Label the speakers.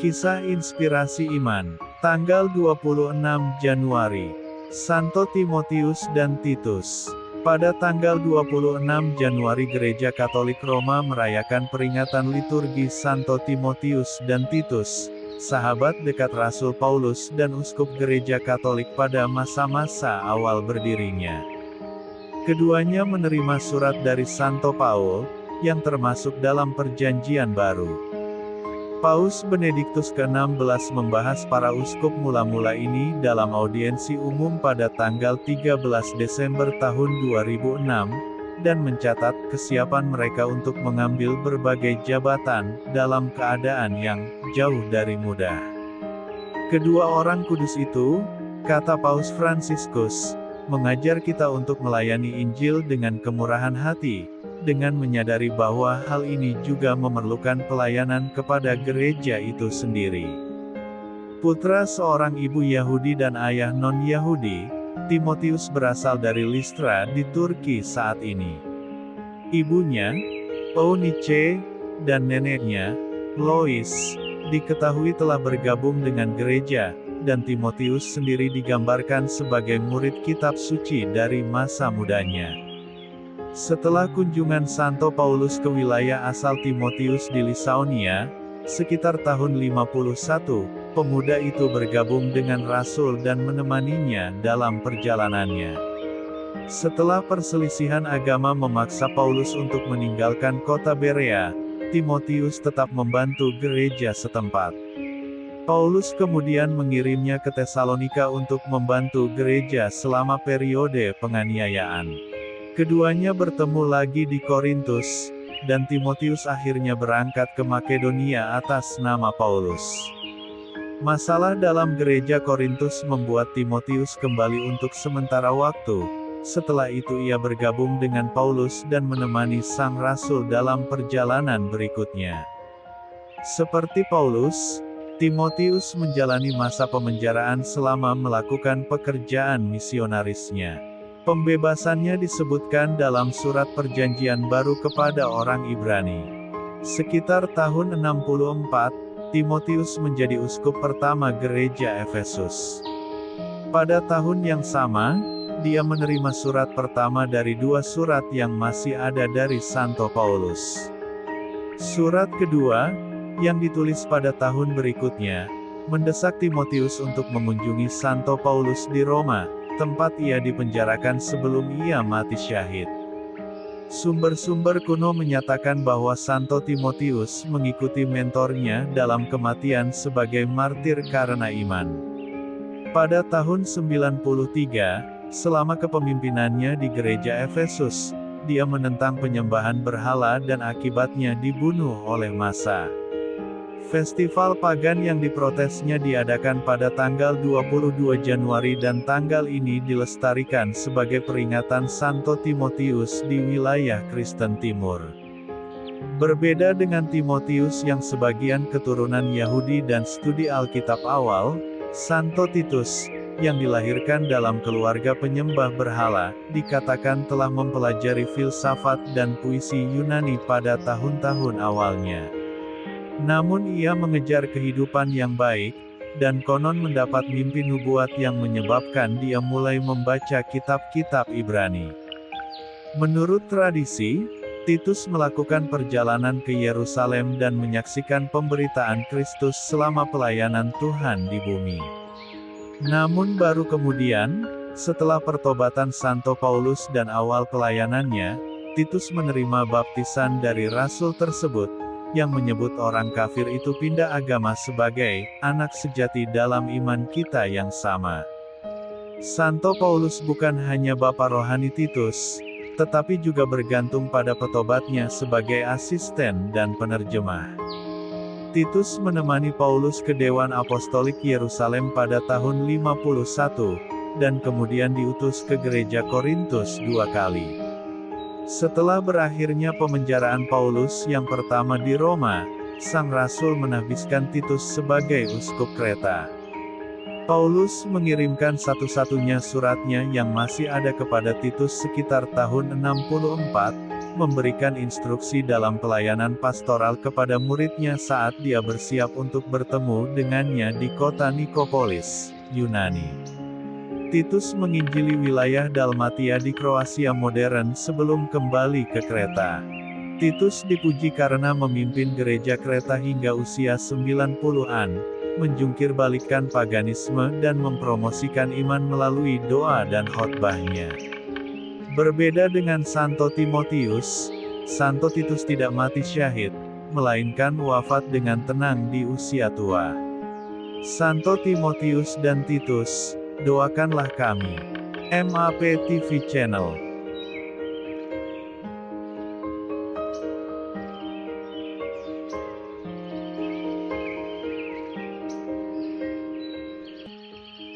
Speaker 1: Kisah Inspirasi Iman, tanggal 26 Januari. Santo Timotius dan Titus. Pada tanggal 26 Januari Gereja Katolik Roma merayakan peringatan liturgi Santo Timotius dan Titus, sahabat dekat Rasul Paulus dan uskup Gereja Katolik pada masa-masa awal berdirinya. Keduanya menerima surat dari Santo Paul, yang termasuk dalam Perjanjian Baru. Paus Benediktus ke-16 membahas para uskup mula-mula ini dalam audiensi umum pada tanggal 13 Desember tahun 2006, dan mencatat kesiapan mereka untuk mengambil berbagai jabatan, dalam keadaan yang jauh dari mudah. Kedua orang kudus itu, kata Paus Fransiskus, mengajar kita untuk melayani Injil dengan kemurahan hati, dengan menyadari bahwa hal ini juga memerlukan pelayanan kepada gereja itu sendiri. Putra seorang ibu Yahudi dan ayah non-Yahudi, Timotius berasal dari Listra di Turki saat ini. Ibunya, Eunice, dan neneknya, Lois, diketahui telah bergabung dengan gereja, dan Timotius sendiri digambarkan sebagai murid kitab suci dari masa mudanya. Setelah kunjungan Santo Paulus ke wilayah asal Timotius di Lisaonia, sekitar tahun 51, pemuda itu bergabung dengan Rasul dan menemaninya dalam perjalanannya. Setelah perselisihan agama memaksa Paulus untuk meninggalkan kota Berea, Timotius tetap membantu gereja setempat. Paulus kemudian mengirimnya ke Tesalonika untuk membantu gereja selama periode penganiayaan. Keduanya bertemu lagi di Korintus, dan Timotius akhirnya berangkat ke Makedonia atas nama Paulus. Masalah dalam gereja Korintus membuat Timotius kembali untuk sementara waktu. Setelah itu ia bergabung dengan Paulus dan menemani sang rasul dalam perjalanan berikutnya. Seperti Paulus, Timotius menjalani masa pemenjaraan selama melakukan pekerjaan misionarisnya. Pembebasannya disebutkan dalam surat Perjanjian Baru kepada orang Ibrani. Sekitar tahun 64, Timotius menjadi uskup pertama gereja Efesus. Pada tahun yang sama, dia menerima surat pertama dari dua surat yang masih ada dari Santo Paulus. Surat kedua, yang ditulis pada tahun berikutnya, mendesak Timotius untuk mengunjungi Santo Paulus di Roma, tempat ia dipenjarakan sebelum ia mati syahid. Sumber-sumber kuno menyatakan bahwa Santo Timotius mengikuti mentornya dalam kematian sebagai martir karena iman. Pada tahun 93, selama kepemimpinannya di gereja Efesus, dia menentang penyembahan berhala dan akibatnya dibunuh oleh massa. Festival pagan yang diprotesnya diadakan pada tanggal 22 Januari dan tanggal ini dilestarikan sebagai peringatan Santo Timotius di wilayah Kristen Timur. Berbeda dengan Timotius yang sebagian keturunan Yahudi dan studi Alkitab awal, Santo Titus, yang dilahirkan dalam keluarga penyembah berhala, dikatakan telah mempelajari filsafat dan puisi Yunani pada tahun-tahun awalnya. Namun ia mengejar kehidupan yang baik, dan konon mendapat mimpi nubuat yang menyebabkan dia mulai membaca kitab-kitab Ibrani. Menurut tradisi, Titus melakukan perjalanan ke Yerusalem dan menyaksikan pemberitaan Kristus selama pelayanan Tuhan di bumi. Namun baru kemudian, setelah pertobatan Santo Paulus dan awal pelayanannya, Titus menerima baptisan dari rasul tersebut, yang menyebut orang kafir itu pindah agama sebagai anak sejati dalam iman kita yang sama. Santo Paulus bukan hanya bapa rohani Titus, tetapi juga bergantung pada petobatnya sebagai asisten dan penerjemah. Titus menemani Paulus ke Dewan Apostolik Yerusalem pada tahun 51, dan kemudian diutus ke gereja Korintus 2 kali. Setelah berakhirnya pemenjaraan Paulus yang pertama di Roma, sang rasul menahbiskan Titus sebagai uskup Kreta. Paulus mengirimkan satu-satunya suratnya yang masih ada kepada Titus sekitar tahun 64, memberikan instruksi dalam pelayanan pastoral kepada muridnya saat dia bersiap untuk bertemu dengannya di kota Nikopolis, Yunani. Titus menginjili wilayah Dalmatia di Kroasia modern sebelum kembali ke Kreta. Titus dipuji karena memimpin gereja Kreta hingga usia 90-an, menjungkir balikkan paganisme dan mempromosikan iman melalui doa dan khotbahnya. Berbeda dengan Santo Timotius, Santo Titus tidak mati syahid, melainkan wafat dengan tenang di usia tua. Santo Timotius dan Titus, doakanlah kami. MAP TV Channel.